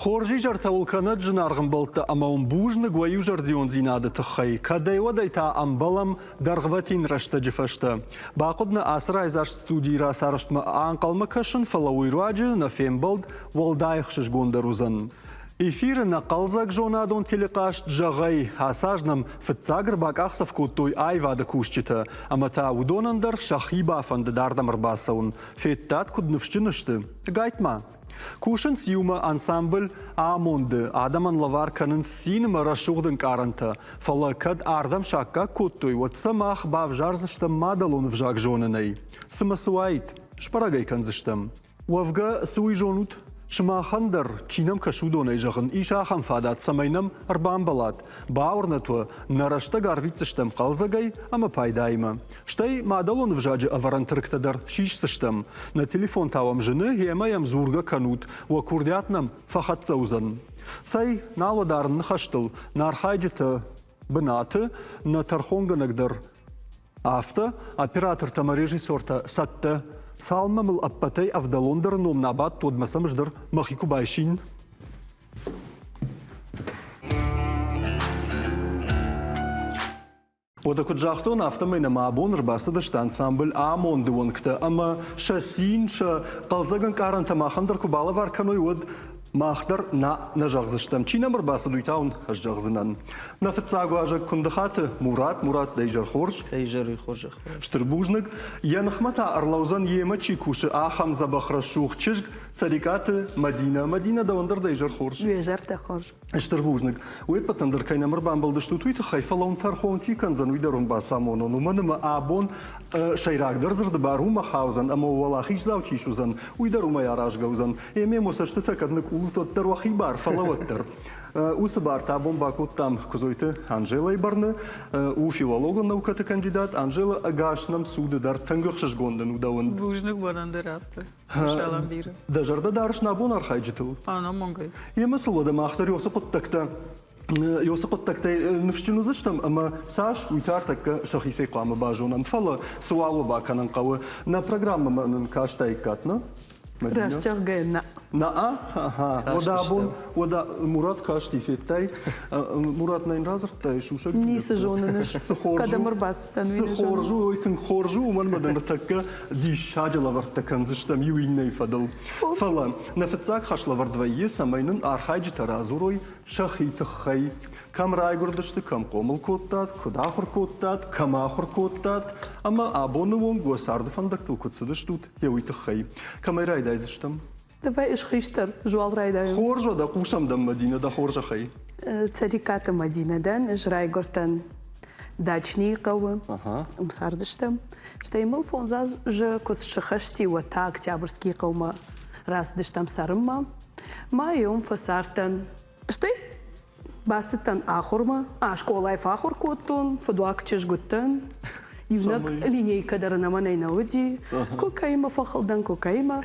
خورجي جرت والكنت جنارغم بلت أما بوجن قويو جرديون زينادة تخي كدي وديتا أمبلم درغوتين رشت جفشت باقدنا أسرع إزاش ستودي را سارشت ما أنقل مكشن فلوي رواجه نفهم بلد والدايخشش قوندروزن إفير نقلزك جونادون تلقاشت جغي هاساجنم فتزاقر باك أخصف كوتوي آيفا دكوشتتا أما تا ودونندر شخيبا فند داردم رباسون فيتات كد نفشتنشت قايت ما كوشن سيوما أنسامبل آموند آدمان لوار كنن سين مرشوغدن كارنتا فلا كد آردم شاكا كوتوي واتسماخ باف جارزشتم مادلون فجاك جونني سمسوايت شبراغي كنزشتم وفقا سوي جونوت شما خندر چینم کشودو نیجاخن ایشا خم فادات سمینم اربان بلاد باورنتو نرشته گارویتشتم قلزگی اما پایدایما شتی مادلون وجاج اورنترکت در شیش سشتم نا تليفون تاوم جنه هیما یم زورگا کنود و کوردیاتنم فقط سوزن سای نالو دارن نخشتل نارخایجت بنات نترخونگ نقدر آفته оператор تمريجي سورتا سته سالمة من الأبتي أفضل لندر نوم نبات تود مسامجدر مخيكو بايشين وده كنت جاختون أفتمينا مع بونر باسته دشت انسامبل آمون دوون كتا أما شاسين شا قلزاقن كارن تما خندر كبالا باركانو يود ما أخدر نجاغزشتم چی نمر باس دویتاون هجاغزنن نفت ساقو آجا كندخات مرات ديجر خورج ديجر خورج شتربوجنق ينخمتا أرلوزن يما چی كوش آخم زبخر شوخ چشق صديقات مدينة دوندر ديجر خورج ديجر تخورج شتربوجنق ويبتندر كاين نمر بامبلدشتو تويت خايفة لون ترخون چی كنزن ويدرون باسامونون ومنما آبون شيراك درزر دبارو مخاوزن أما والله خيش زاو چيشوزن ويدرو ما ياراش غوزن يمي موسشتتكدنك وتر وخيبار فلوتر وسبار تابون باكوت там كزويته أنجيلا يبرنا وفيولوج نوكة كانديدات أنجيلا أجاشنم سود دار تنجخش جوندن وداون بوجنك برندرات شالم بير دجرد دارش نابون أرخيجتو أنا مونغي يمسلو ده ما أختار يوسقط تكتا يوسقط تكتا نفشتنو زشتم أما ساش ويتارتك شخيسي قام باجونا فلا سوالو باكنا قوي نا برنامج من كاشتاي كاتنا راشتغلنا ودا مراد كاشتي في التاي مراد نين رازر تاي شو شو نيس جوننش كذا مرباس تنوين سخورجو ويتن خورجو ومن بدن تك ديش حاجة لورت كنزشتم يوين نيفدل فلا نفتزاك خش لورد ويا سمينن أرخاج ترازوروي شخي تخي كم رايغور دشت كم قومل كوتات كد آخر كوتات كم آخر كوتات أما أبونون جو سارد فندق تو كد سدشتوت يوي تخي كم راي دايزشتم دبي إيش خيشتر جوال راي دايم خورج ودا قوسم دم مدينة دا خورج خي تريكات مدينة دان إيش رايغورتن داچني قوم مساردشتم شتيمل فونزاز ج كوس شخشتي وتا октябрьский قوم راس دشتم سرما ما يوم فسارتن شتي باستن آخرما شكولاي فاخر كوتون فدواك تشش قطن يونك لينيكا درنا ما نينودي كوكايما فخلدن كوكايما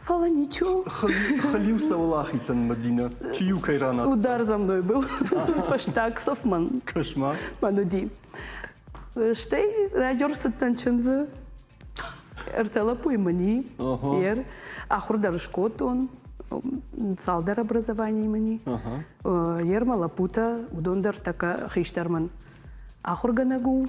فلا ничего خليوسا والله خيسن مدينة شيو كيرانا удар за мной был фаштаксов ман кошмар мануди штей радиорсы танчынзы ертела пуймани ер ахур дарышкотон салдар образование мани ермала пута удондер така хиштарман ахурганагу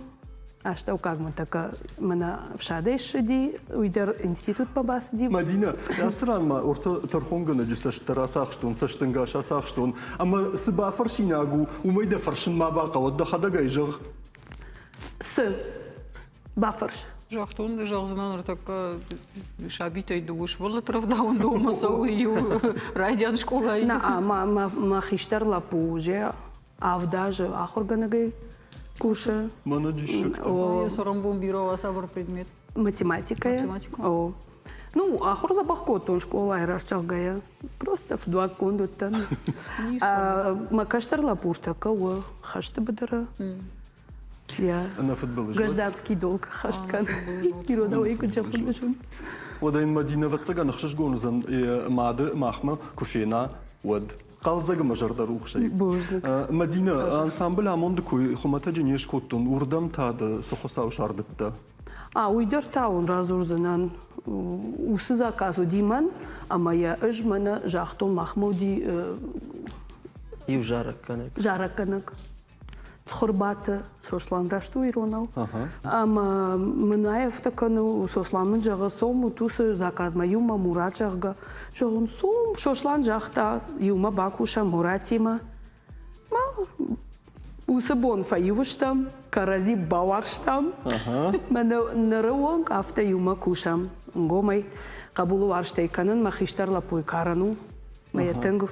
аштау карман така мана в шадеш ди уйдер институт пабас ди مدينة أسران ما أرت ترخونجنا جسش تراساخشتون سشتنجاش أساخشتون أما سبا فرشيناجو وما يدا فرشن ما باقى وده خدا جايجر س بافرش جاختون جاغزنان رتك شابيتي دوش ولا ترف داون دو مسوي رايديان شكولا نا ما خيشتر لا بوجه أفداج آخر جنگي كوشة ما نجيشك يا سرمبون بيرو أصبر предмет математика о ну آخر забахкотон школа ирашчагая просто в два кондуттан ما كشتر لا пуртака و хашты бедера я гражданский долг хашткан кирода ой кучапын бешун ودين مدينة وتسجى نخشش جونزن ماده مخمة كوفينا ود قالزاق مجرد روح شيء مدينة انسامبل همون دكوي خمتا جنيش كوتون وردم تاد سخوسا وشاردت Уйдер таун разурзанан усы заказу диман, я ыжмана жахтон Махмуди жараканак. Цхурбаты сошлан рашту иронау. Мынаев такану сосланын жағы сому тусы заказма юма Мурат жағға. Жоғын сом шошлан жақта юма бакуша Муратима. Усы бон фаюштам, карази баварштам. Мана нарауанг афта юма кушам. Ngomai qabulu arштайканын махиштарла пой карану. Мая тенгу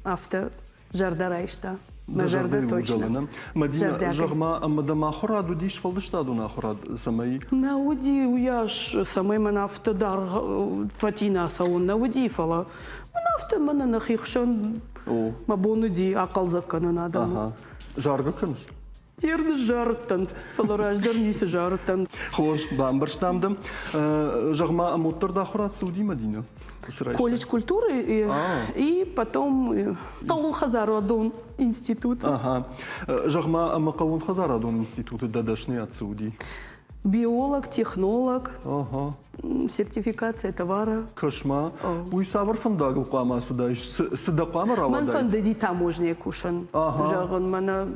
афта жардарайшта. Мажарда точно. Мадина жагма амадама хораду диш фалдыштаду на хорад самай. Науди уяш самай манафта дар фатина саун науди фала. Манафта мана нахихшон мабону ди акал заканан адаму. Жарга кыныш. Ерді жарыттан, фалараждар несі жарыттан. Хош, бамбарштамдым. Жагма амуттарда хорад Сауди Мадина. Колледж культуры и потом Каун Хазарадон институт. Жагма Каун Хазарадон институт дадашный от Сауди. Биолог, технолог, сертификация товара. Кашма. Уйсавар фандагл кама садаш. Садакама равадай. Ман фандади таможня кушан. Жаган мана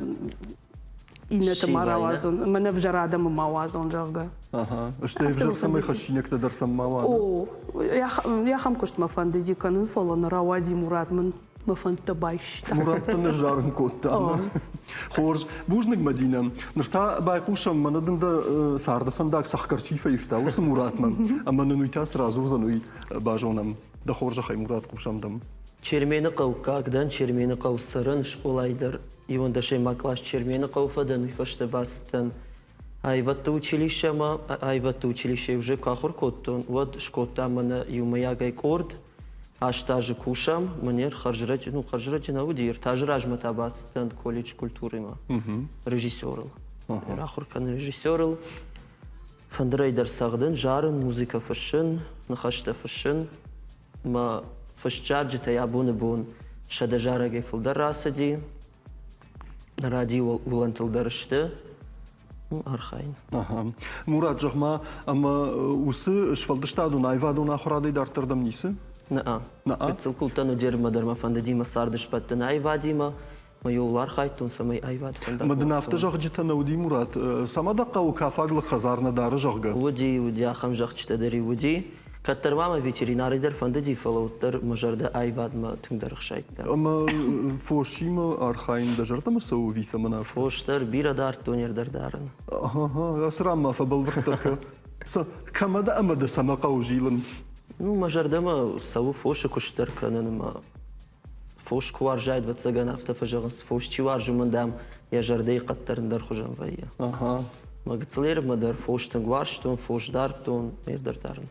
инета маравазон. Мана вжарадам мавазон жага. Что я вжар самый хащинек то дарсам мава. Я хам кушт мафандади канун фала на равади Муратман. Мафанда байшта. Мураттан жарым котта. Хорж, бужник Мадина. Нрта байкушам манадында сарда фандак сахкарчифа ифта. Ус Муратман. Амана нуйта сразу зануй бажонам. Да хоржа хай Мурат кушамдам. Чермені қауқағдан чермені қаусырын школайдыр. И он даже маклаш чермені қауфадан уйфашты бастын. Айватты училище ма, айватты училище уже кахур коттон. Вот шкотта мана юмаягай корд. Аш тажы кушам, манер харжрач, харжрач на удир. Тажраж мата бастын колледж культуры ма. Режиссерл. Рахуркан режиссерл. Фандрайдер сагдын жарын музыка фашын, нахашта фашын. Ма фашчарджи таябуны бун шадажара гейфулдар расади. Ради улантылдарышты. Архайн. Мурат жагма ама усы шфалдыштаду найваду на хорады дартырдам нисы? Naa. Бецилкултану дерма дарма фандадима сардыш паттан айвадима. Майолар хайтун самай айвад фандак. Маднафта жагжита науди Мурат. Самада қау кафаглы хазарна дары жагга. Уди ахам жагчта дари уди. Каттармама ветеринаридер фандади фалауттар мажарда айвадма түңдар хшайтта. Ама фошима архайн дажартама сау виса мана. Фоштар бирадар тонердар дарын. Асрама фабалвартака. Камада амада сама қау жилын. Мажардама сау фоши куштар кананма. Фош куар жайд вацаган автофажаган фош чивар жумандам я жардей каттарындар хужан вайя. Магацлер мадар фоштан гварштон, фошдартон, мердартарн.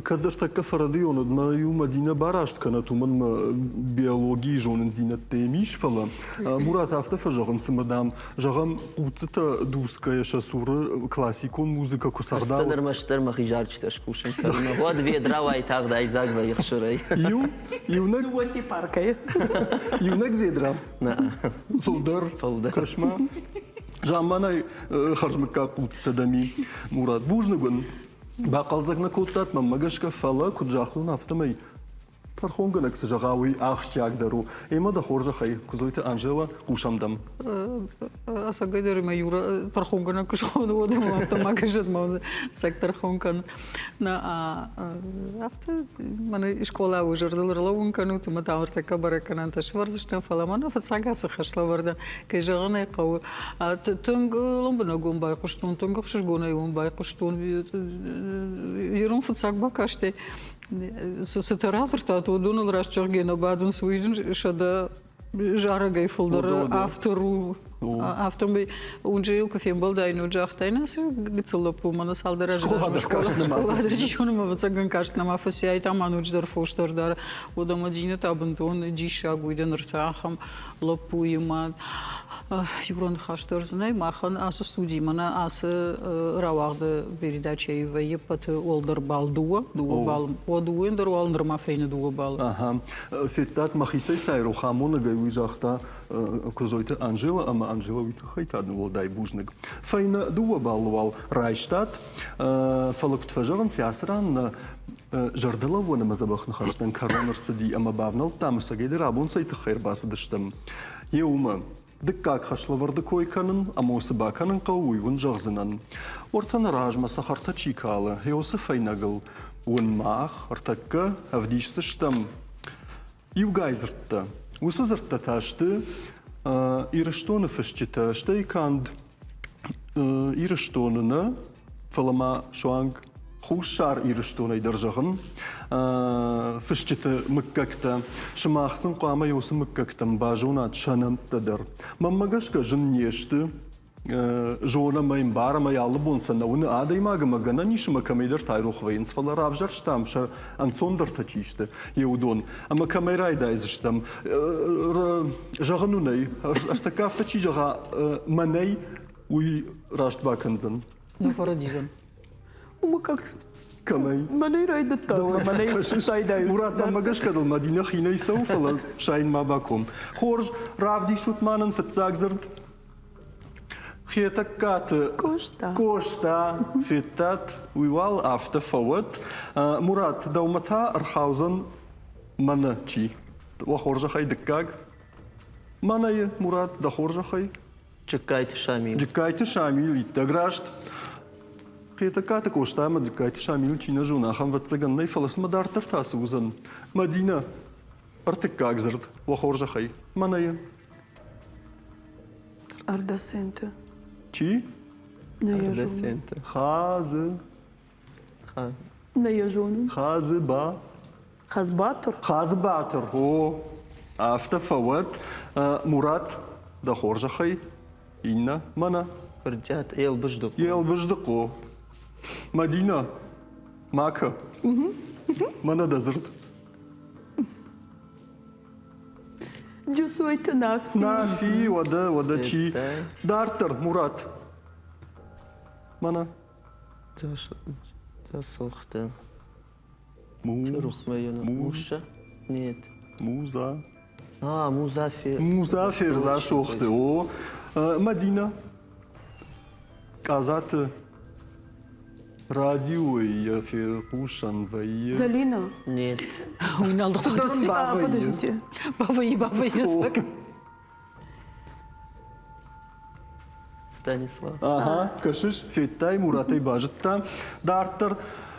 Кадр така фарадион, ма ю Мадина барашт канату ман биологии жонын зинат темиш фала. Мурат автофажаган сымадам жагам утыта дуская шасуры классикон музыка кусарда. Астадар маштар махижарчташ кушан карна. Вот ведра вайтагда айзагва яхшырай. Юнак Уаси паркай. Юнак ведра. Фолдар. Кашма. Жаманай харжмыкка кутстадами Мурат бужныгын. Бақалзакна коттат мамагашка фала куджахлын автомай. Тархонган жагауи ахшчагдару. Ема да хоржа хай кузойта Анжела кушамдам. Асагайдары ма Юра тархонгана кушхону одам автомагашат ма сектор хонган на авто мана школа ужардылырлы ункану тума таврта кабараканан ташварзышна фаламана фацагаса хашлавардан кежагана кау тунг ломбана гомбай куштун тунг хшгона юмбай куштун юрун фацаг бакаште Сата разрта то дунал расчергена бадун суижн шада жарагай фолдер автору автомби унжил кофем балдайну джахтайна се гцело пумана салдара школа дречуна мавцаган каштна мафасяй там анудждар фоштардар одамадина табунтон диша гуйден ртахам лопуйма Юрон хаштарзнай махан ас студии мана ас равагды передача ве пат олдер балдуа бал одуендер олдер мафейна дуа бал. Феттат махисай сайру хамона гай уижахта кузойта Анжела ама Анжела Витахайтадны волдай бужнык. Файна дуа балвал Райштадт, фалакт фажаган сясран жардала вона мазабахны хаштан коронер сади ама бавнал там сагейды рабун сайты хайр басыдыштым. Еума, дыккак хашлаварды койканын, ама осыбаканын қауйвын жағзынан. Ортан ражма сахарта чикалы, еосы файнагыл. Он мах, артакка, авдишсы штам. Югайзыртта. Усызыртта ташты, ирыштоны фышчита, штайканд ирыштонына, фалама шуанг хушар ирыштоны держагын, фышчита мыккакта, шымахсын қама еосы мыккактам бажуна чанам тадар. Маммагашка жын нешті, жона моим баром я лбонса на уны адай магана нишма камейдер тайрух вейнс фала равжар штам ша анцондер тачиште еудон ама камерай дайзштам жаганунай артакафта чижага маней уй раштбаканзен Ну, парадизм. Мы как... камей Маней райдат там, маней сайдаю. Мурат мамагаш кадал мадина хинай сауфала шайн мабаком хорж равди шутманен фетзагзерд Хетаккат Кошта Фитат Уивал Автофауат Мурат Даумата Архаузен Маначи Вахоржахай Деккаг Манае Мурат Дахоржахай Чекайте Шамиль. Джекайте Шамиль Иттаграшт Хетаккат Кошта Маджекайте Шамиль Чина Жунахам Ватсаганнай Фаласмадар Тартасузен Мадина Артеккагзерд Вахоржахай Манае Ардасенте. Чи? На яжону. Десента. Хазы Ха. На яжону. Хазыба Хазбатор. Хазбатыр. О, автофауат. Мурат Дахоржахай. Инна Мана. Пердят. Ел бждук. Ел бждыко. Мадина. Мака. Мана дазырт. Джусуйте нафи. Нафи, вада чи. Детай. Дартер, Мурат. Мана. Засохта. Муз. Рухмайона. Муша? Нет. Муза. Музафир. Музафир зашохты. О, Мадина. Казаты. Радио и фирпушан вай. Залина. Нет. Уйналдық. Подождите. Бавы язык. Станислав. Ага, кашиш феттай Муратай бажытта. Дартер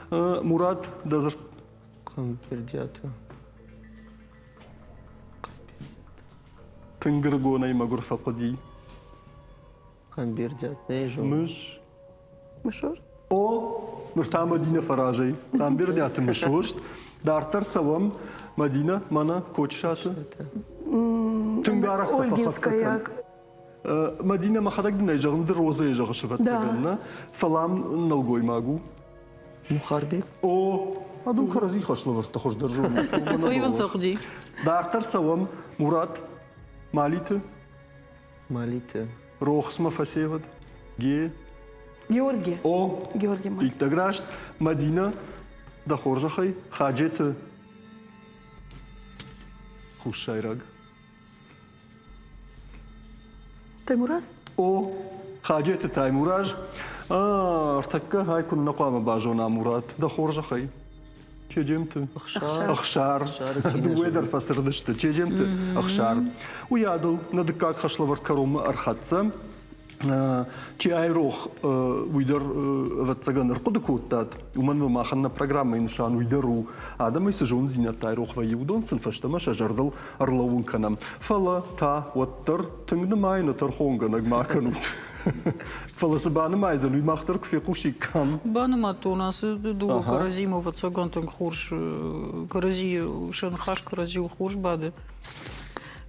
Мурат дазыр. Пердяту. Тынгыргонай магурфа қоди. Пердят. Нейжу. Мыш. Мышор? О, нурта Мадина фаражай. Там бердяты мышошт. Дартер савам Мадина мана кочшаты. Тынгарах Ольгинская. Мадина махадак динай жағымды роза ежағы шыватсаганна. Фалам налгой магу. Мухарбек. О, аду харази хашлаварта хождар журналист. Файван сақди. Дартер савам Мурат Малиты. Малиты. Рохсма фасевад. Ге. Георгий. О, Георгий Маль. Иктаграшт, Мадина, Дахоржахай, Хаджеты, Хушайраг. Таймураз? О, Хаджеты Таймураж, Артакка Хайкун Наквама Бажона Мурат, Дахоржахай. Чеджемты? Ахшар. Дуэдер фасырдышты. Чеджемты? Ахшар. Уядыл, надыкак хашлаварт карома архатса. Чи айрох уйдер ватсаган рқудыкуттат. Уман маханна программа иншан уйдеру. Адамай сажун зинат айрох вайудон сынфаштама шажардал арлаун канам. Фала та ваттар тынгны майна тархонга нагмаканут. Фала сабаны майзан уймахтар кфекуши кам. Банамат у нас дуга каразима ватсагантан хурш карази шанхаш карази хурш бады.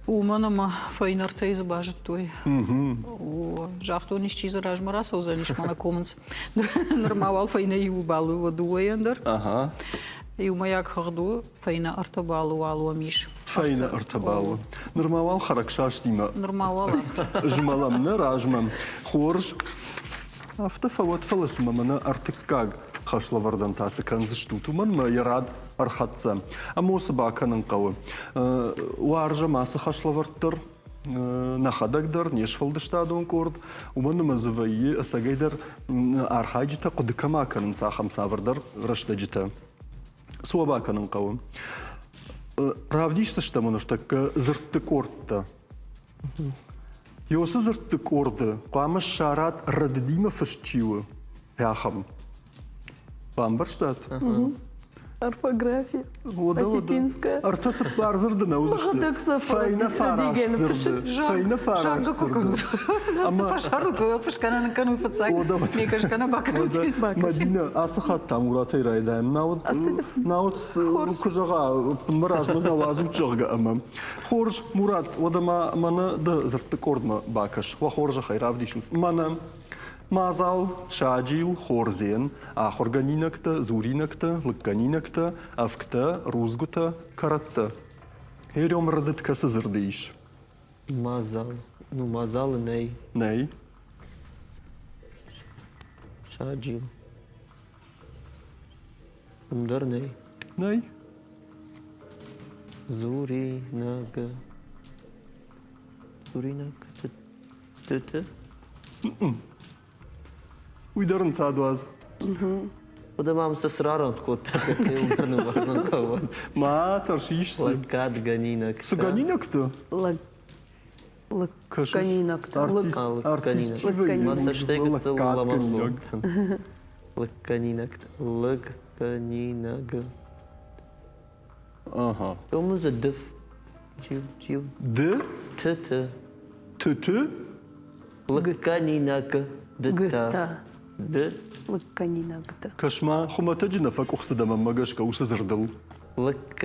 Уманама файнартейз бажет той. Жахто нишчи заражмараса узаниш мана комens. Нормал файна юбалу вадуендер. Ага. И у маяк харду файна артабалу алу амиш. Файна артабалу. Нормал харакшаш дима. Нормал. Жмаламны ражмам. Хорж. Автофават фаласмамана артыккаг. Хашлавардан тасы канзышту туман ма ярад архатса. Амосы баканын қауы. Уаржа масы хашлаварттыр. نخدقدر نيشفل دشتادون كورد ومن مزوي أسجدر أرحاجته قد كما كان ساخم سافردر رشدجته سوا باكن نقوم رافديش تشتمنرتك زرت كورتا يوس زرت كورد قام الشارات ردديمة فشتشيوه يا خم قام برشتات Орфография. Осетинская. Артасып бар зырды наузышты. Лыгыдыксы Файна фараш зырды. Файна фараш зырды. Фашарут, фашкана канут фацак. Мекашкана баканут. Мадина асыхат там уратay райдайм. Наут кужага мыражны навазу чыгга амам. Хорж Мурат одама мана да зырты кордма бакаш. Ва хоржа хайравдишут. Мана Мазал, шаджил, хорзен, ахорганинакта, зуринакта, лыкканинакта, авкта, рузгута, каратта. Херем радыт касы зырдыиш. Мазал. Ну, мазал ней. Ней. Шаджил. Умдар ней. Ней. Зуринага. Зуринага. Ты? Уйдарын цадуаз. Ода мам се сраран кот, така се умрну вазан кава. Ма таршишсы. Лакат ганинак. Суганинакта? Лаканинакта. Артистивый. Маса штега цел ламасло. Лаканинак. Лаканинакта. Лаканинага. Ага. Тому за дъв. Чил. Д. Т. Т. Лаканинага. Гта. Д. Лаканинакта. Кашма хуматаджина факухсада мамагашка усызырдыл. Лаканинага.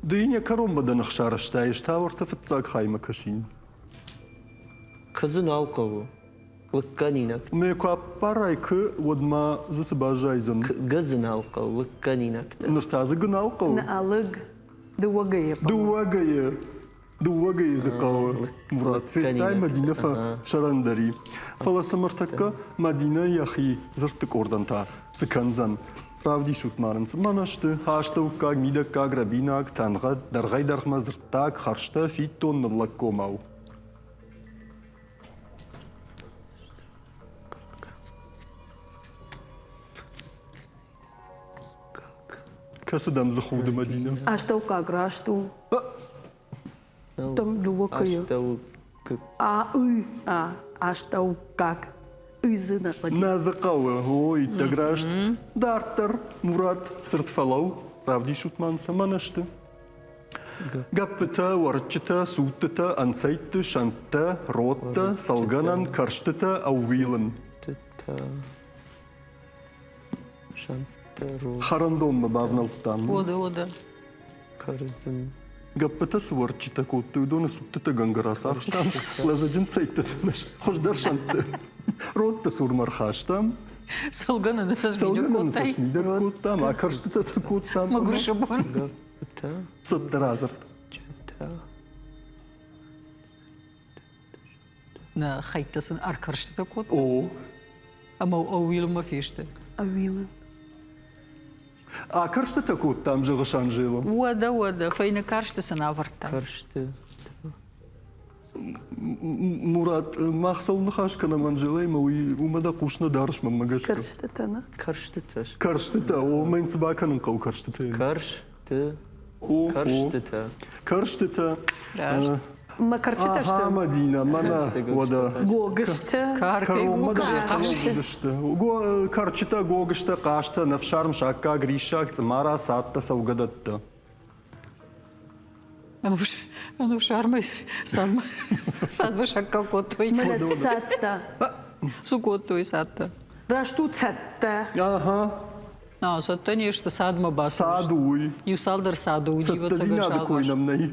Дыйня каромба да нахшараштай штаурта фатцак хайма кашин. Кызын алқавы. Лаканинак. Меква парайкы водма засыбажайзын. Газын алқавы. Лаканинакта. Ныртазы гыналқау. На алыг дуагая. Дуагая зыкауы. Мурат. Феттай Мадина фа шарандари. Фала самартакка Мадина яхи зыртык орданта. Сыканзан. Правди шутмарынсы. Манашты. Хаштаука, мидака, грабинак, танға, дарғай дархма зырттак, харшта, фиттон ныллак комау. Касыдам захуды Мадина. Аштаука грашту. Там дуакая. Аштау. Аштаукак. Үйзына. Назакауы. Ой, таграшт. Дартар, Мурат, сыртфалау. Правди шутманса. Манашты. Гаппыта, варчыта, суттыта, ансайтты, шантта, ротта, салганан, карштыта, аувилын. Шантаро. Харандомма бавналтан. Ода. Карзын. Гаппыта сварчыта, коттуйдоны суттыта гангарасахштам. Лазаджин цайтты сынаш. Хождар шантты. Ротта сурмархаштам. Салгана да със Салганан видеокоттай. сашнидер коттам, а карштыта са коттам. Магуршабон. Гапта. Саттаразарт. Чата. На хайтасын аркаршты кот. О. Ама ауилма фиште. Авилын. А карштыта коттам жығышан жылым. Ода. Файна карштысын аварта. Каршты. Мурат, махсалны хашкана манжилайма, умада кушна дарышма магашка. Карштатана. Карштыташ. Карштыта, о, мен собаканын қау карштыта. Каршты. О. Карштыта. Карштыта. Рашт. Макарчита Ага, что? Мадина, мана, Карштыга вода. Гогышта. Каркай гукжи. Карчита, гогышта, кашта, навшарм, шакка, гриша, цмара, сатта, саугадатта. Ану в шармай садма шакка коттой. Манацатта. Сукоттой сатта. Рашту цатта. Ага, Сатта нешта садма бас. садуй. Юсалдар саду Сатта удиваться зинады койнам най.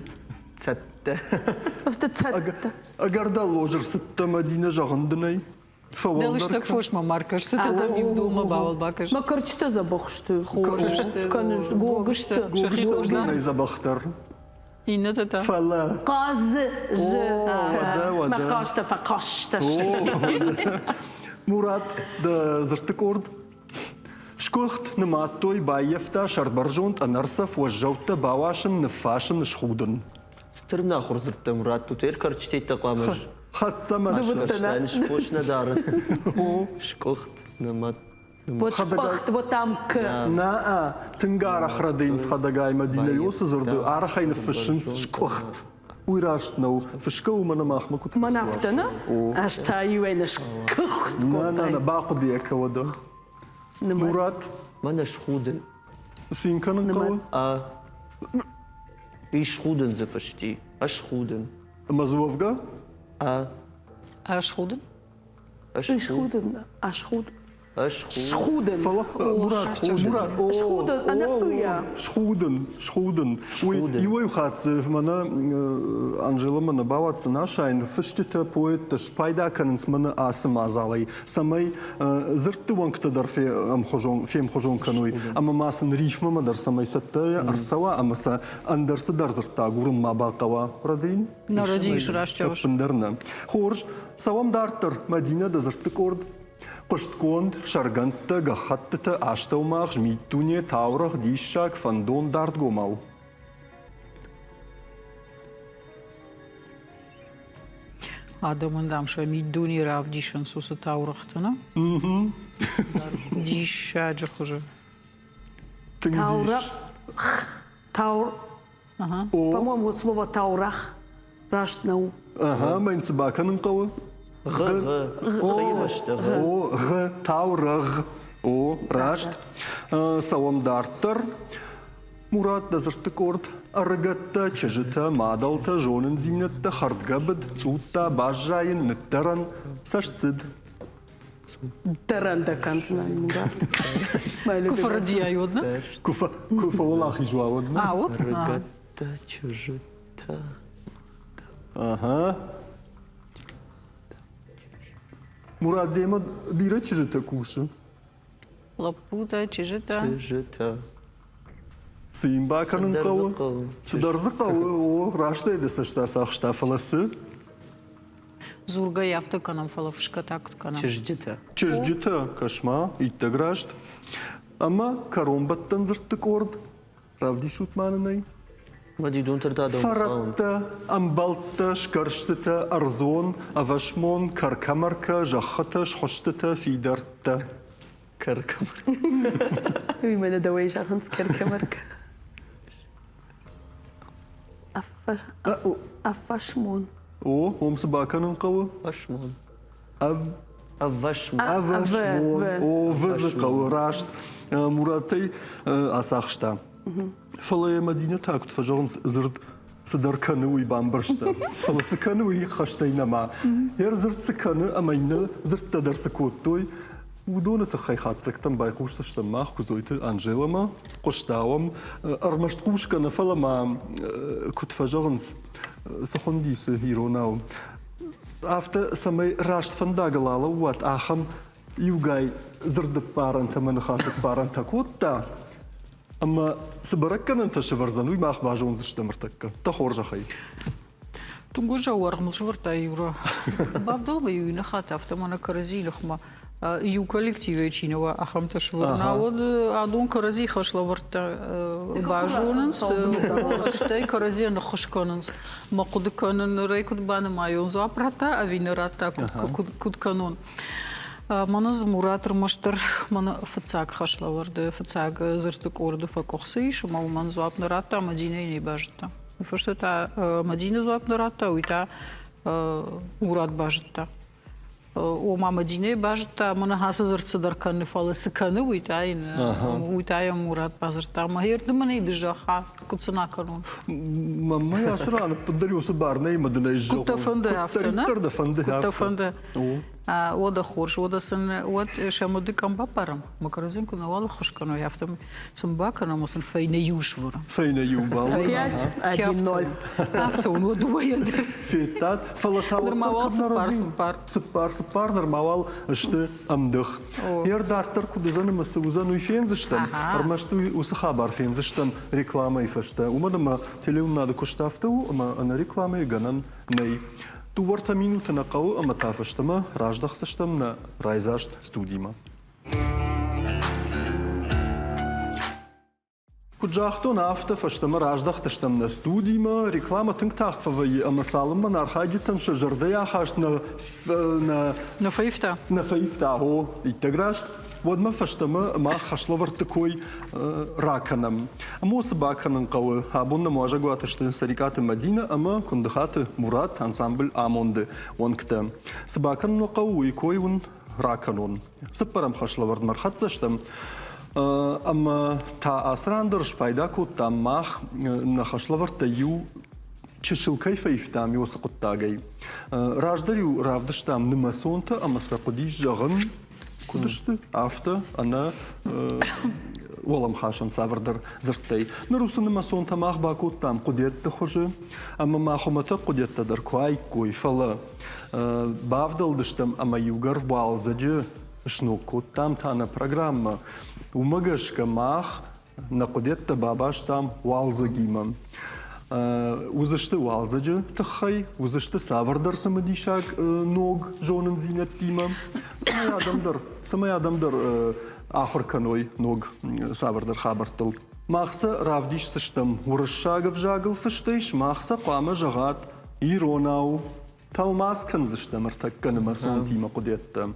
Цатта. Автоцатта. Агарда ложыр сытта Мадина жағындынай. Делыштак фошма маркаш, сатта да ми дома бавал бакаш. Макарчита забахшты. Хорышты. Гогышты. Жағындынай забақтар. Инна тата. Фала. Қаз. вода. Макашта факашта. Мурат, да зыртык орд. Шкохт ныматтой байефта шарбаржонт анарсaf вожжаутта бавашын нфашын шхудын. Стырна хурзыртта Мурат, тут эркарчтей тақламыш. Хаттама. Ашкаштайн шпошна дары. Шкохт, намат. Вот шпахт, вот там к. На, тынгара храдейн схадагай Мадина Йосызырды, арахайны фышынс шкохт. Уйраштнау, фышкау мана махмакут. Манафтана, ашта юэна шкахт. На, бақудия кавада. Мурат, Мана шхуден. синканын кавы. И шхуден за фашти. А шхуден. Мазуовга? Ашхуден? Ашхуден, ашхуд. Шхуден. Фала, Мурат, Мурат. Шхуден, она уя. Шхуден. Юй хат, мана Анжела мана баватса нашайн, фыштита поэт шпайда канынс мана асым азалай. Самай зыртты ванкта фем хожон кануй. Ама масын рифма мадар самай саттая арсава, амаса андерсы дар зырта гурын мабақава. Радейн? На радиш рашчаваш. Пындерна. Хорж, савам дартыр Мадина да зыртты корд. Qështkond, Sharganta, Gahattata, Ashtaumach, Mittunie, Taurach, Dishak, Fandon, Dart Gomau. Адамандам ша мидуни рав дишан суса таурахтана. Диша джахуже. Таурах. Таур. По-моему, вот слово таурах. Раштнау. Ага, mein Sabakanen Kaue. О, Г, Таурах. О, Рашт. Савам Дартер. Мурат да зыртты корд. Аргатта, чежита, мадалта, жонын зинетта, хардгабыд, цутта, бажайын, ныттеран, сашцид. Таранда канцнан, Мурат. Куфарадия йодна? Куфа олах изуаводна. Вот? Рыгатта, чужита. Ага. Мурат дема бира чежита куша. Лапута, чижита. Чужита. Сыйымбаканын кауы. Сударзы кауы, о, рашта еде сашта сақшта фаласы. Зурга яфта канам фалафышка так канам. Чуждита. Чежджита, кашма, итта грашт. Ама каромбаттан зыртты корд. Равди шутманынай. Мади дунтер Фаратта, амбалтта, шкарштыта, арзон, авашмон, каркамарка, жахата, шхоштыта, фидартта. Каркамар. Wie meine da wees aan skerkemerk. Afashmon. О, омсы баканын кауы. Вашмон. Авашмон. Авашмон. О, вызы кауы, рашт. Муратай асақшта. Фалая Мадина так, тфажағын зырд сыдарканы уйбан біршті. Фаласыканы уй хаштайнама. Ер зырд сыканы амайны зырдтадар сыкоттой. Удоны тахай хатсыктан байқушсыштан мах кузойты Анжелама, қоштауам, армаштқушканы фалама кутфажағын сахондисы иронау. Афта самай рашт фандагалала уат ахам югай зырды паранта маны хашык паранта котта. Ама сыбаракканын ташы варзан уймақ бажуын зыштамыртакка. Та хоржахай. Тунгужа уаргнул швырта юра. Бавдолга юйна хата автомана каразилахма. Ю коллективе чинова ахамта швырна. Вот адун карази хашла варта бажунынс. Аштай карази на хашканынс. Мақудыканын рейкут баны майон зуапрата, а винерата кутканон. Маныз Муратыр маштыр, маны фыцак хашлаварды, фыцак зыртык орды факохсы, шумал ман зуапны ратта, Мадина не бажытта. Фышта Мадина зуапны ратта, уйта Мурат бажытта. Ома Мадина бажытта, маны хасы зыртсы дарканы фалы сыканы уйтая Мурат базырта. Махерді маны идыжаха, куцына канун. Мама я срана поддарюсы барна и мадына изжал. Кутта фанды афтана? Кутта фанды. Ода хорш, ода сын, от шамуды камба парам. Макаразинку навала хошкану, я автом сын бакана, мусын фейна юшвура. Фейна юбал. 5-1-0. Автом, вот двоядыр. Фетат, фалатал. Нормавал сыпар. Сыпар, нормавал, что амдых. Ер дартар кудызаны масыузан уйфензыштан. Армашту усахабар фензыштан реклама ифашта. Умадама телеум надо куштафтау, ама ана реклама и ганан ней. Туворта минута на кау, ама тафаштама, раждахсаштам на райзашт студима. Куджахто нафта фаштама раждах таштам на студима реклама тыңтахт фавай амасалым нархайдитан шажардая хашт на Фейфта. на фейфта ho иттеграшт. Вот мы фаштама ма хашловар такой раканам. Амос баканан кавы. Абунна можа гуаташты сарикаты Мадина, ама кундахаты Мурат ансамбль Амонды. Он кта. Сабакан кавы и кой он раканон. Сапарам хашловар мархатсаштам. Ама та астрандыр шпайда кут там мах на хашловар таю чешилкай фейфтам йосы куттагай. Раждарю равдаштам нымасонта, ама сакудиш жагын кудышты афта ана олам хашан савырдар зырттай. Нарусы нымасонта мах бакут там кудетті хожы, ама махумата кудеттадар куай кой фала. Бавдалдыштам ама югар балзаджы шнукут там тана программа. Умагашка мах на кудетта бабаш там валзагима. Узашты валзаджы тахай, узашты савардар самадишак ног жонын зинет тима. Самай адамдар ахыр каной ног савардар хабартыл. Махса равдиш сыштым, урышшагов жагыл фыштыш, махса қама жағат иронау. Талмаз канзыштым, артакканы масон тима кудетта.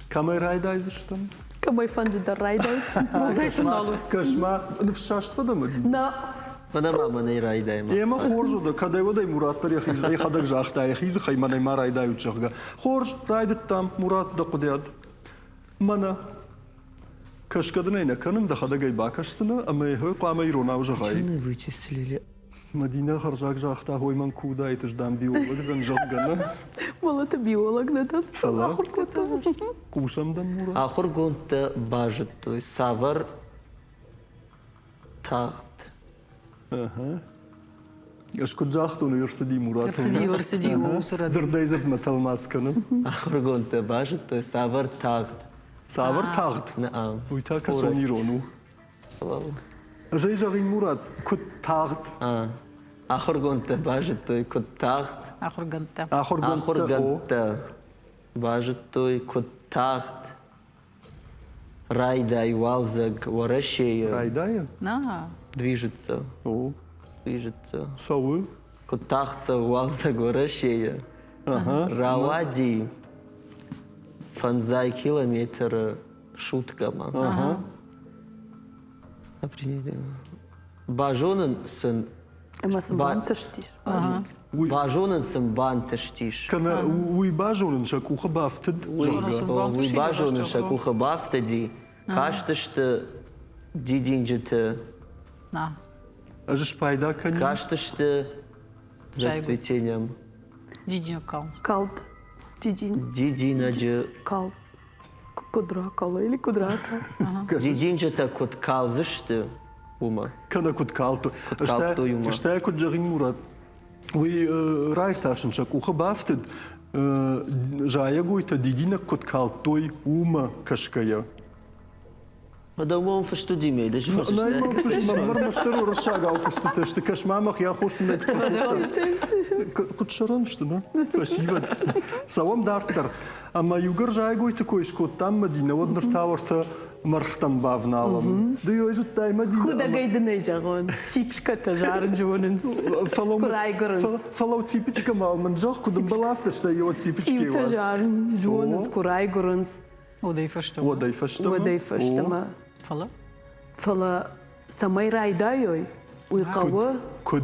Камай райдай зыштым? Камай фанды да райдай. Кашма нфшашт вадамы? На Мана мама не райдай маса. Ема хоржу да кадай водай Мураттар яхизай хадак жахта яхиз хайманай ма райдай учахга. Хорж райдат там Мурат да кудят. Мана кашкадынайна канын да хадагай бакашсына, ама хой қамай ронау жағай. Чуны вычислили? Мадина харжак жахта хойман куда это ждам биолог дан жахгана. малата биолог да Шала. ахур кото. Кушамдан Мурат. Ахур гонта бажет, то есть савар тахт. Ага. Ашко жахта университет Мурат. Сиди, усырады. Зырдай зырт маталмасканы. Ахур гонта бажет, то есть савар тахт. Савар тағд. Наам. Уйтака сон ирону. Жай жағин Мурат, күт тағд. Ахур гонта бажет, то есть кот тахт. Ахурганта. Ахур гонта бажет, то есть кот тахт. Райдай валзаг ворашея. Райдая? На. Движется. О, Движется. савы. Кот тахтса валзаг ворашея. Ага. Равади. Фанзай километр шуткама. Ага. Бажонын сын. Амасы банташтиш. Бажонын сын банташтиш. Кана уйбажонын шакуха бафтыд жага. Уй бажонын шакуха бафтади. Каштышты дидинджеты. На. Ажыш пайда кани. Каштышты Жайгу. зацветением. Дидиня кал. Калд. Дидин. Дидинаджы. Калд. Кудра кала или кудрака. Дидинджета кот калзышты. Ума. Кана кут калту. калту юма. Аштай кут жағин Мурат. Уй райташын шакуха бафтыд. Жая гойта дидина кут калтой ума кашкая. Адамон фашту димей, даже Найма фыш мамар маштару расшагал фыштыты, что кашмамах я хош на кут шаран что, да? Спасибо. Савам дартар. Ама югар жая гойта койшкот там Мадина, вот нартаварта мархтан бавналам. Да ёй же тай Мадина. Худа гайдыны жағын. Сипшката жарын жуынынс. Курай гырынс. Фалау типичка малман жақ, кудым балафта, что его типички Тивта вас. жарын жуынынс. Курай гырынс. Одай фаштама. Водай фаштама. Водай фаштама. Фала. Фала самай райдайой. Уйқавы. Куд.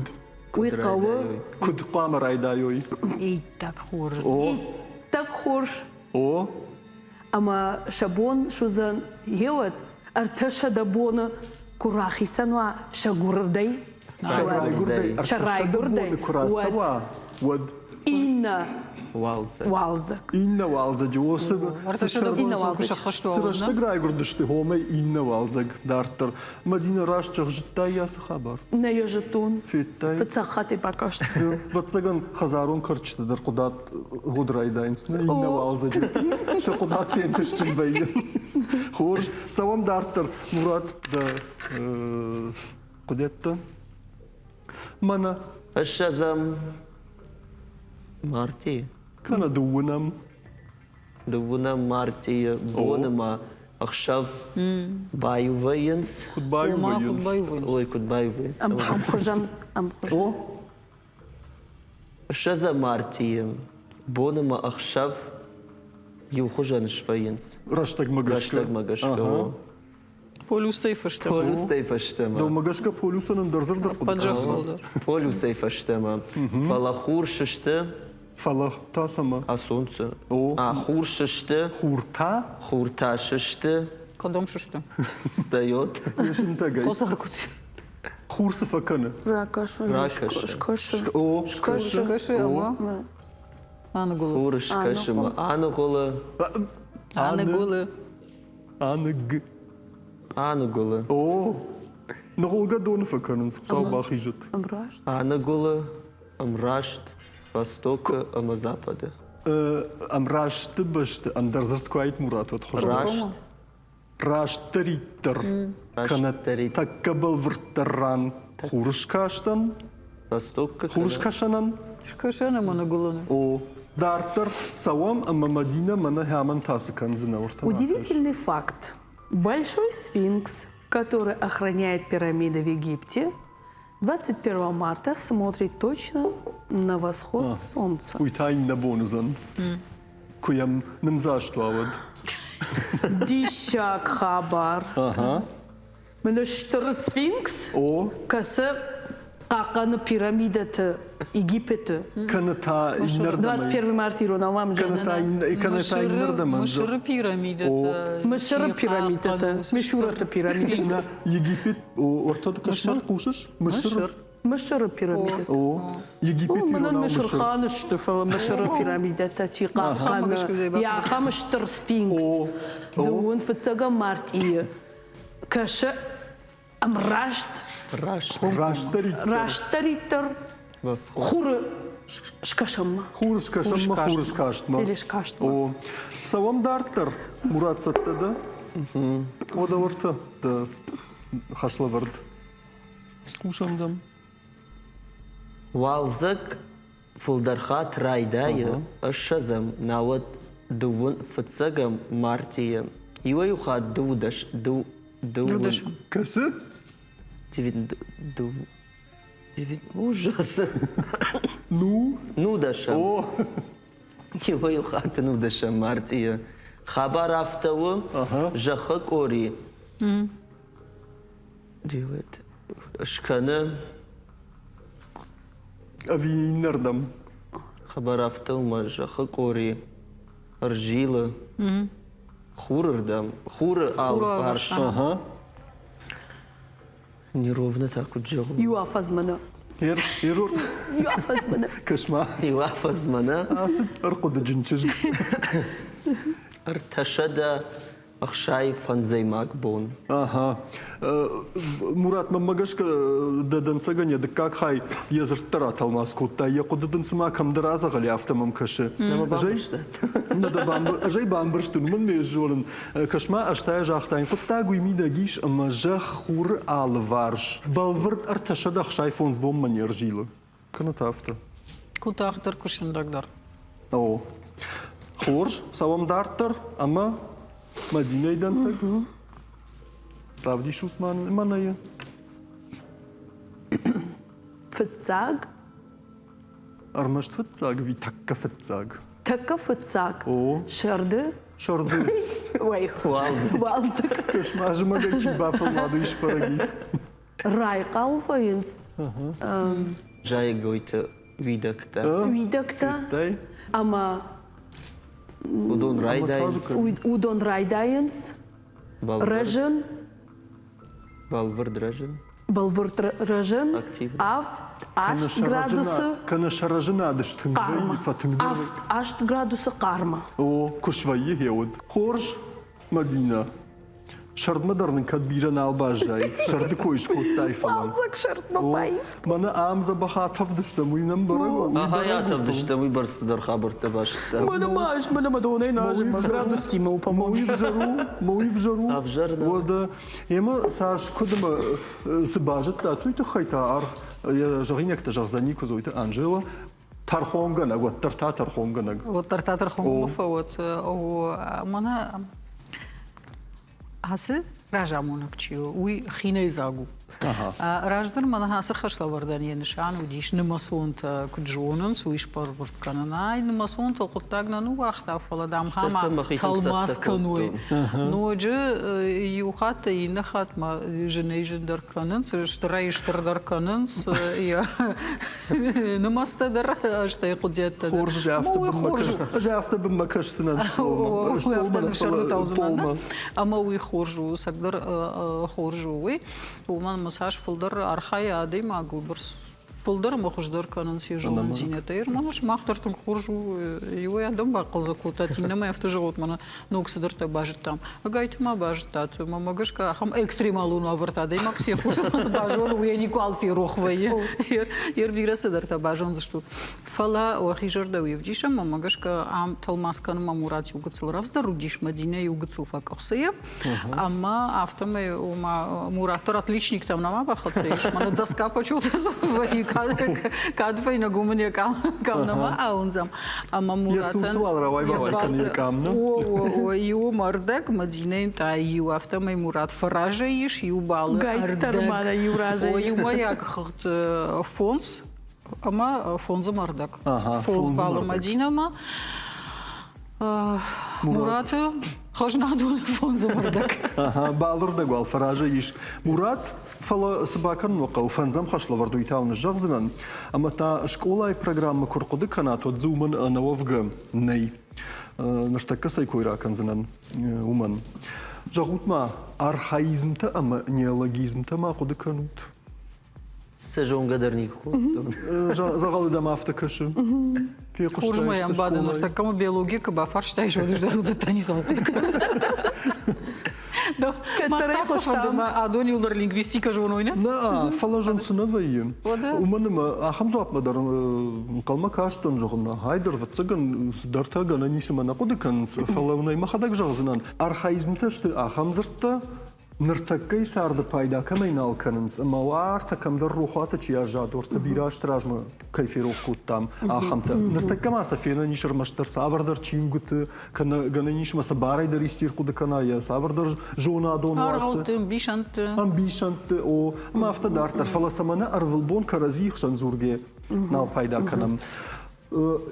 Уйқавы. Куд қама райдайой. И так хор. О. Так хорш. О. Ама шабон шузан хеват. Арташа дабона курахи санва шагурдай. Шарай гурдай. Курасава. Вот. Инна Валза. валза. Инна валза джосы. Инна валза. Сырашты грай гурдышты хомай инна валза дартар. Мадина рашчах життай ясы хабар. На ежетун. Феттай. Фацахаты покашт. Ватсаган хазарун кырчтыдыр кудат гудрайдайнсына инна валза джо. Ша кудат фентишчим бейді. Хорж. Савам дартар. Мурат да кудетті. Мана. Ашазам. Марти. Кана дуынам. Дувуна Марти, Бонема, עכשיו ביובינס. Goodbye, Oma Williams. Kutbayuvins. אוי, קוד ביובינס. Am חוז'ם, am חוז'ם. או, שזה אמרתי, בוא נמה עכשיו יוחוז'ן שוויינס. רשתק מגשקה. רשתק מגשקה. Полюстей фаштема. פולוסטי פשטמה. דו מגשקה פולוסון דרזר דרקוד. Паджах солдар. פולוסטי פשטמה. פלחור ששתה, פלח תסמה. הסונצה. או. חור ששתה, חורתה? חורתה ששתה, Кадом шиште. סטיות. יש אינטגי. Озаркути. חור ספקנה. Ракашу, Ракаша. шкошу. או, Шкошу. Каши, ама. Ана гулы. חור שקשמה. אנגולה. Ана гулы. אנג. אנגולה. או, נגולגה דון פקנן, ספסל באחיזת. Амраш. אנגולה. אמרשת. востока, ама запада. Амрашты башты, андерзарт куайт мурат вот хожу. Рашт. Раштариттер. Раштарит. Таккабал вртаран. Хуршкаштан. Востока. Хуршкашанан. Шкашена мана гуланы. О, дартер савам ама Мадина мана хяман тасыкан зinaурта. Удивительный факт. Большой сфинкс, который охраняет пирамиды в Египте, 21 марта смотрит точно на восход солнца. Уйтайн на бонузан. Куям намзаштуавад. Дищак хабар. Ага. Мене штыр сфинкс, О, касы қақаны пирамидаты Египеті. каната иннердамай. 21 марта иронавам Каната жанына. каната иннердамай. Мышыры пирамидата. Мышыры пирамидаты, Мишураты пирамидаты. Египет, ортада кашмар кушаш? Мышыр. Мышыры пирамидаты. О, Египет Менен ирона мышыр. Мишурхан штыфы, Мышыры пирамидаты, чи қақаны. Я хам штыр сфинкс. О, Дуын фыцага марти. Кашы амрашт, Рашт. Раштариттер. раштариттер, Восход. хуры шкашамма. Хуршкашама, хуршкаштма. Или шкаштма. О, савам дартер. Мурат сатта да? О да варта. Да. Хашла вард. Ушамдам. Валзак фулдархат райдая, ашазам навод дуун фацагам мартия. Ива юхат дудаш, дуун. Дудашам. Касы? Девит ужас. Ну? Нудашам. О, Ива юхат нудашам мартия. Хабар автову, жаха кори. Делает. Шкана. авиинердам. Хабар автову, жаха кори. Аржила. Хурырдам. Хуры алфарш. Ага. Неровно так вот жил. Юафаз мана. Ерор. Юафаз мана. Кашма. Илафаз мана. Асып арқода джинчиж. Арташада ахшай фанзаймак бон. Ага. Мурат мамагашка дадан цаганя да как хай язырттара талмас кутта якудын сма камдыраза гали автомам кашы. Жай бамбырштын мын межолын кашма аштая жахтайн кутта гуймида гиш ама жах хур алварш. Балвырт арташада ахшай фонс бом манержила. Каната авто. Кутахтар кушындагдар. О. Хорш савам дартар ама Мадинайдан цаг. Правди шут маная. Фыцаг, Армашт фыцаг, ви такка фыцаг. така фыцаг. О, Шарды. шорды. Ой, валзак. Кошмажы магачи бафа ладу иш параги. Райқал файынс. Жай гойта видакта. Видакта. Дай. Ама Удон райдайнс. удон райдайынс. Режен. Балвар дражен. Балвырт режен. Активно. Ашт градусы Канашаражына дыштың. қарма. Ашт градусы қарма. О, кушвайы хеуд. Хорш Мадина. Шардмадарның кадбиран албажай. Шарды койш коттай falan. Валзак шартма байф. Мана амза бахатав дышта муйнам барагу. Хаятов дышта мы барсыдар хабарта башта. Мана маш, мана мадонай нажим. Градус тима упамон. Мои в жару. А в жару? Вода. Ема саш кудама сбажет да туйта хайта ар. Я жаринекта жарзани кузойта Анжела. Тархонгана, вот тарта тархонгана. Вот тартатар хомофа, вот, мана هسه راجعمونك تشيو وي خيني زاغو راجدر من هسه خشلا ورداني نشان وديش نمسونت كجونن سويش بارورت كانناي نمسونت قطاغنا نو وقت افلا دام هما تلماس كنوي نوجه يوخات ينخات ما جنيجن در كانن شترايشتر در كانن يا نمستدر اشتي قديت خورج جافت بمكش سنن اما وي خورجو سقدر خورجوي ومن مساج فولدر أرخايا دي ما قبرس فولدر ما خشدر كانن سيجون زينتير منش ما اخترتم خورجو يويا دم باقل زكوتاتي نما يفتجوت منا نوكس درت باجت там гайт ما باجتات ما ماغشка хам экстремалу наврта дей макси хурс бажон уя никвалфи рохвае ер вираса дарта бажон зашту фала охижер да уевдиша ма мاغشка ам талмаскан мамурат югцл равзда рудиш мадине югцл факохсая ама автоме ума муратор отличник там нама бахацеш мана доска почута كادفين قومني كامنا أونزم أما مراتن ويو مردك مدينة تايو أفتما مرات فراجيش يو بال ويو ما يأخذ فونس أما فونز مردك فونز بال مدينة ما مرات خشنا دول فونز مردك بالردك والفراجيش مرات فلا سباكن وقو فنزم خشلا وردو يتاون الجغزنان أما تا شكولاي программа كورقود كانت وتزومن نوفق ني نرتكا سيكويرا كنزنان ومن جغوت ما أرخايزم تا أما نيالوجيزم تا ما قد كانت سجون قدر نيكو زغال دا ما افتكش في خورج ما ينباد نرتكا ما بيولوجيا كبا فرش تايش ودش دارو دتاني زغوت Который поштам адони улар лингвистика жонойна на фалажон сынавайым уманым ахамзап мадар калма каштон жогна хайдер ватсаган дарта гана нишмана кудыкан фалавнай махадак жагзынан архаизмта шты ахамзыртта نرتكي صار دبايدا كمان الكنز أما وارتا كم در روحاته تيا جاد ورتا بيراش تراجم كيف يروح كوتام آخمتا نرتكي ما سفينا نيشر مشتر سافر در تيوغت كنا جنيش ما سباري در يشتير كود كنايا سافر در جونا دون واس بيشنت أو ما أفتا دار ترفلا سمنا أرفلبون كرزيخ شنزورجي نال بايدا كنام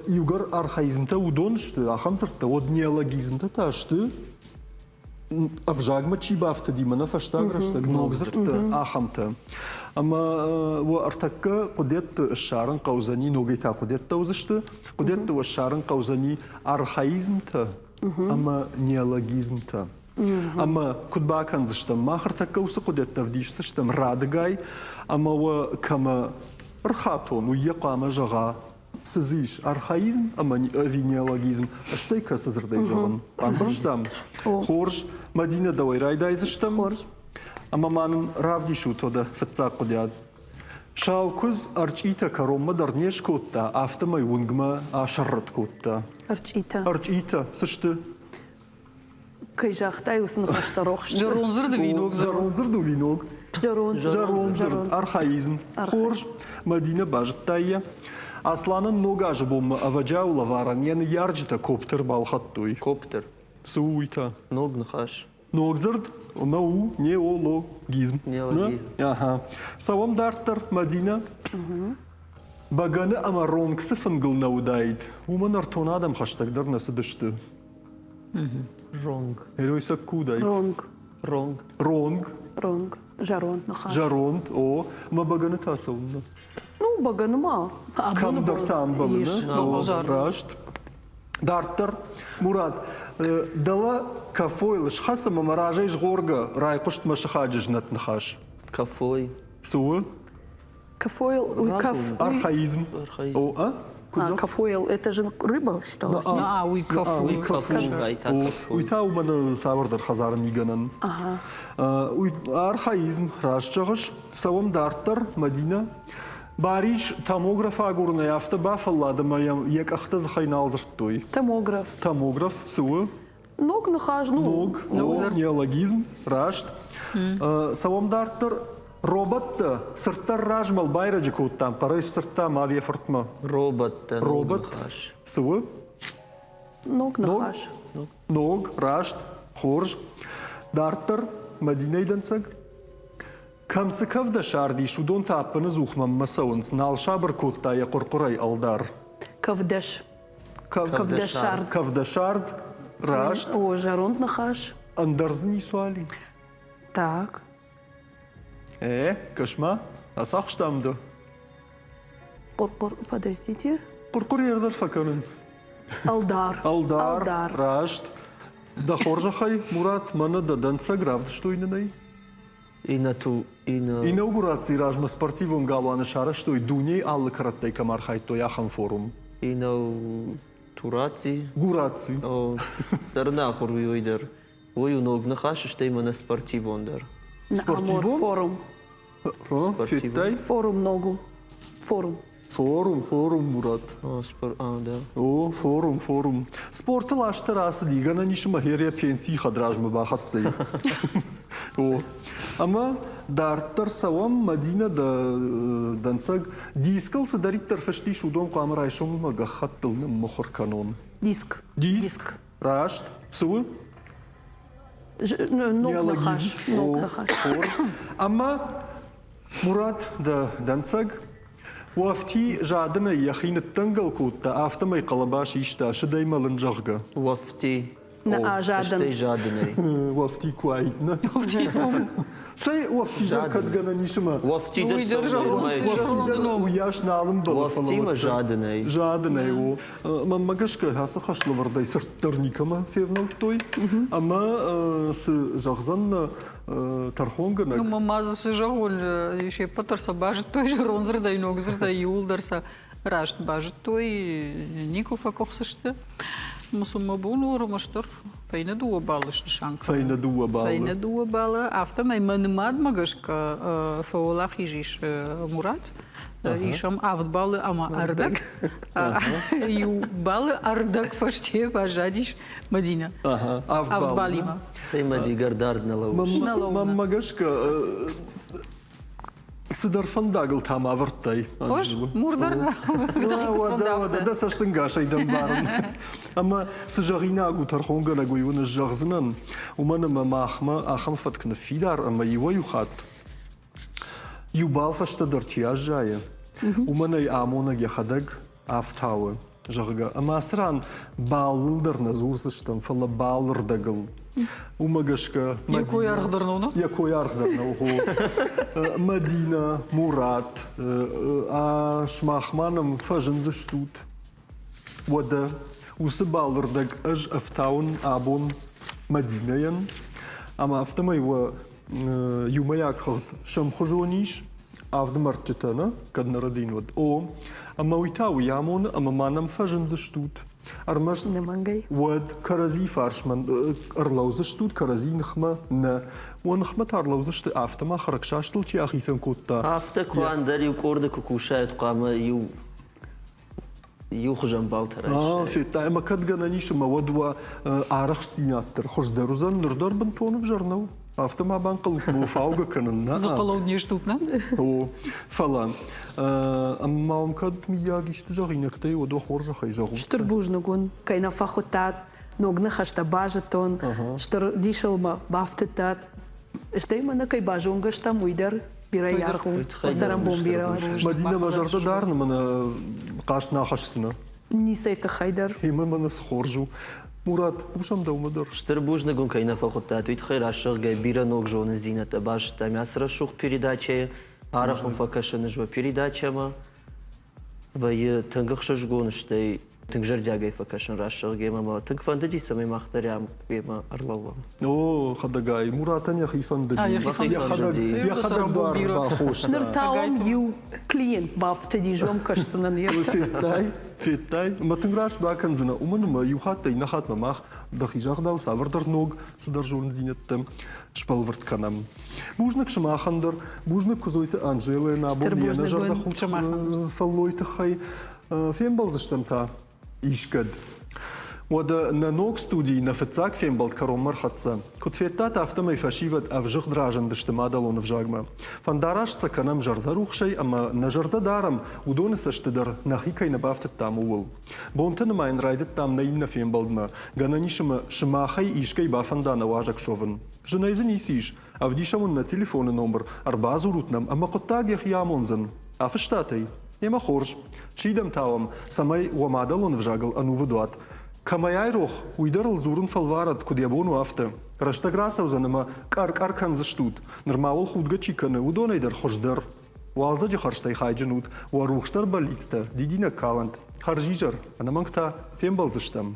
يوغر أرخايزمتا ودونشت آخمزرتا ودنيالوجيزمتا تاشت أفجاج ما تشيبا أفتدي منا فاشتاغرشت نوغزرت آخمتا أما وأرتكا قدرت الشارن قوزني نوغيتا قدرت توزشت قدرت والشارن قوزني أرخايزمتا أما نيالوجيزمتا أما كتبا كان زشتم ما خرتكا وس قدرت تفديش زشتم رادقاي أما وكما رخاتون ويقام جغا سزيش أرخايزم أما نيالوجيزم أشتيكا سزردي جغن بانبرشتم خورج مدينة دويراي دايزشتم خورج أما من رافدي شو تودا فتساق قدياد شاوكوز أرجيتا كروم مدر نيش كوتا أفتما يونغما أشرت كوتا أرجيتا سشت كي جاختاي وسنخشت روخشت جرونزر دو فينوغ جرونزر أرخايزم خورج مدينة باجتايا أصلاً نوغاج بوم أفجاو لافارن ين يارجتا كوبتر بالخطوي كوبتر سويتا نوغ نخاش نوغزرد ونو نيولوجيزم اها سوام دارتر مدينة باغانا اما رونغ سفنقل نودايد ومن ارتون آدم خشتك در نسدشت رونغ هيروي سكودايد رونغ جارون نخاش جارون او ما باغانا تاسولنا Ну, баганма. كم درتام بابنا راشت دارتر مراد دلا كفويلش خاصة ما مراجعش غورجا راي قشت مش خاجج نتنخاش كفوي سو Кафойл, архаизм о кафойл, это же рыба, что ли? уйта умана савардар хазар миганан архаизм рашчагыш савам дартар мадина Бариш томограф агурна яфта бафалла да моя як ахта захайнал зртой. Томограф су. Ног нахаж ног. Неологизм рашт. Савам дартар робот сыртар ражмал байраджи куттам парай сырта мавия фортма. Робот су. Ног нахаж. Ног рашт хорж. Дартер Мадина Данцаг. Камсыкав да шарди шудон таппаны зухмам масауынс налшабыр котта я қорқорай алдар. Кавдеш. Кавдешард. Кавдашард рашт О, жаронт нахаш. андарзни суали. Так. Кашма, асақ штамды. Подождите. Қорқор ердар факарынс. Алдар. Алдар рашт. Да хоржахай Мурат мана да Данцаг равд что инанай. Инаугурации ражма спортивом галуана шара, что и дуней аллы караттай камархай то яхан форум. Тураци. Гурацию. О, сторона хорвиойдер. Ой, ног нахаш, что именно спортивондер. На Амор форум. Фиттай. Форум ногу. Форум. Форум, Мурат. Да. О, форум. Спорта лашта раз лига на нишу махерия пенсии хадражма бахатцей. О, ама дартар савам Мадина да Данцаг дискал се дарит тарфешти шудон камарайшум магахаттыл мохор канон. Диск. Рашт. Су? Ног нахаш. Ама Мурат да Данцаг وافتی جادنا یخین التنقل کوتا آفتما قلباش یشتا شدای مالن جغگا. وافتی. نا جادن. جادنی. وافتی کوایتنا. سای وافتی در کدگنا نیشما. وافتی در وافتی در ویاش نالم بال. وافتی ما جادنی. جادنی و من مگش که هست خشل وردای سرترنی کما فیرنال توی. اما س جغزن тархонга на. Ну, мама засыжагол, еще патарса бажит той же рон зрдай ног зрдай юлдарса рашт бажит той ников акохсышты. Мусума буну ромаштор файна дуа балыш шанка. Файна дуа балы. Авто май манмад магашка фаулах ижиш Мурат. Ишам авт балы ама ардак. Ю балы ардак фаште бажадиш Мадина. Авт балима. Сей Мади гардард на лауш. Мамагашка Сидар фандагл там авартай. Ош, мурдар. Да саштынгашай дамбарн. Ама сжарина гу тархонга на гуйвна жарзнан. Умана махма ахам фаткна фидар ама его юхат. Юбал фаштадарчия жая. Умана и амона яхадаг афтауэ. Жарга. Ама асран балдыр назурсыштам фала балдырдагл. Умагашка. Якой аргдарнауна? Якой аргдарнау. Мадина, Мурат, а шмахманом фажен заштут. Вода. Усы балдырдаг аж афтаун абон Мадинаян. Ама автома его юмаяк шамхужониш. Авдмарчетана, кадна радин вот. О, ама уйтау ямон, ама манам фажен заштут. Армаш вот карази фаршман арлауза штут карази нхма на ونخما تارلوزش ت آفت ما خرج شاشتل چی آخیسم کوتا. آفت کوان داری و کرد کوکوشایت قامه یو خجم بالترش. فیتا اما کد گنانیش مواد و آرخشتینات تر خوش دروزن نردار بنتون بجرنو. آفت ما بانقل بوفاوگ کنن نه. زقلود نیشتوت نه؟ او فلان. اما ام کد میاگیش تجاری نکته و دو خورج خیجاگو. شتر بوج نگون که نفخوتات نگن خشت باجتون شتر دیشل ما بافتات. اشتیم من که باجونگش تا مویدر بیرای آخون وسترم بوم بیرای. مدینه مجرد دارن من قاش ناخشتنا. نیست خیدر. هم من سخورجو. مراد بوشم دوم در. شتر بوج نگون که نفخوتات وید خیر عشق بیرا نگ جون زینت باش تا میاسر شوخ передаче آرخون فکشن جو передаче ما و یه تنگخش جون شتی تنجر جاگای فکشن راشق گیم ما تنگ فندی سمی مختریم گیم ارلاوام. اوه خداگای مراتن یا خیفندی. یا خداگ دار باخوش. نرتاوم یو کلient بافتدی جوم کشتن نیست. فیتای ما تنگراش باکن زنا اومن ما یو خاطی نخات ماخ دخیجاق داو ساور در نوگ صدر جون زینتم شپالورد کنم. بوجنک شما خندر بوجنک کزویت آنجیل نابونی نجار دخون فلویت خی فیم بالزشتم تا. إيشكد وده ننوك ستودي نفتزاك فين بلد كروم مرخصة كنت فيتات أفتما يفشيفت أفجغ دراجن دشتمادلون فجاغما فانداراش تسكنا مجرد روخ شيء أما نجرد دارم ودون سشتدر نخي كي نبافت التامول بونتن ما ينرايد التام نين فين بلد ما غناني شماخي إيشكي بافندا نواجك شوفن جنايزن يسيش أفديشمون на телефон номер 4 зурутнам أما قطاق يخيامونزن أفشتاتي يما خورج شيدم تاوم سماي ومادلون فجاغل أنو ودوات كما يروح ويدرل زورن فالوارد كود يبونو أفته رشتا غراسة وزنما كار كان زشتود نرماول خود غتشي كنه ودون يدر خوشدر والزا جي خرشتاي خاي جنود وروخشتر بالإتستر ديدينا كالانت خارجيجر أنا منكتا فين بلزشتم